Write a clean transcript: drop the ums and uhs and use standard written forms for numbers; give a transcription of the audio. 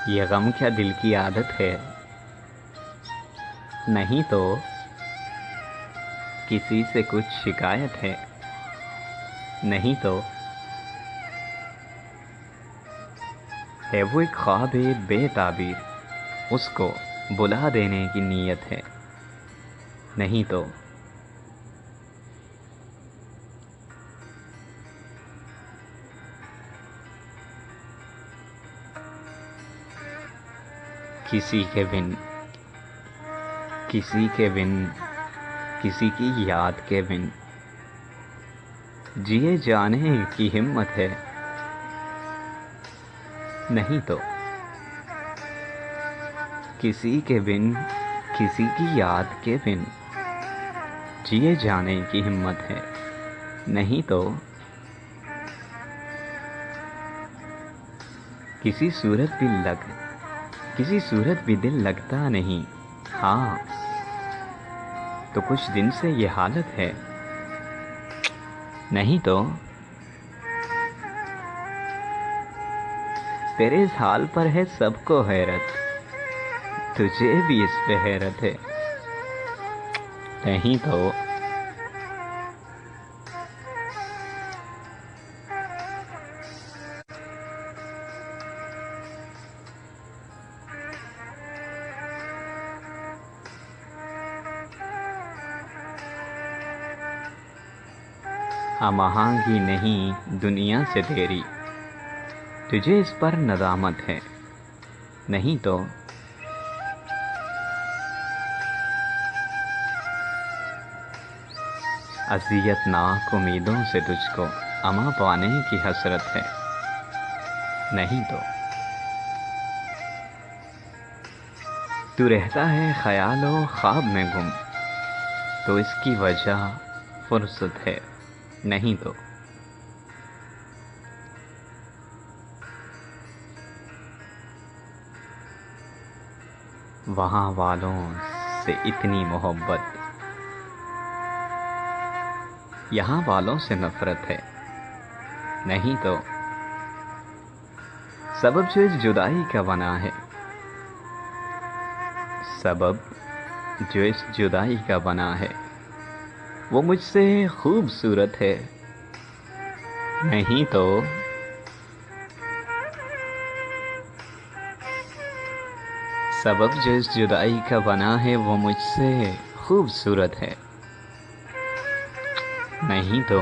ये गम क्या दिल की आदत है? नहीं तो किसी से कुछ शिकायत है? नहीं तो है वो एक ख्वाब बेताबीर, उसको बुला देने की नीयत है? नहीं तो किसी के बिन, किसी के बिन, किसी की याद के बिन जिए जाने की हिम्मत है? नहीं तो किसी के बिन, किसी की याद के बिन जिए जाने की हिम्मत है? नहीं तो किसी सूरत भी लग, किसी सूरत भी दिल लगता नहीं। हाँ, तो कुछ दिन से ये हालत है। नहीं तो तेरे इस हाल पर है सबको हैरत, तुझे भी इस पे हैरत है? नहीं तो हम आहांगी नहीं दुनिया से तेरी, तुझे इस पर नदामत है? नहीं तो अज़ियतनाक उम्मीदों से तुझको अमा पाने की हसरत है? नहीं तो तू रहता है ख्यालो ख्वाब में गुम, तो इसकी वजह फुर्सत है? नहीं तो वहाँ वालों से इतनी मोहब्बत, यहाँ वालों से नफरत है? नहीं तो सबब जो इस जुदाई का बना है, सबब जो इस जुदाई का बना है, वो मुझसे खूबसूरत है? नहीं तो सबब जो इस जुदाई का बना है, वो मुझसे खूबसूरत है? नहीं तो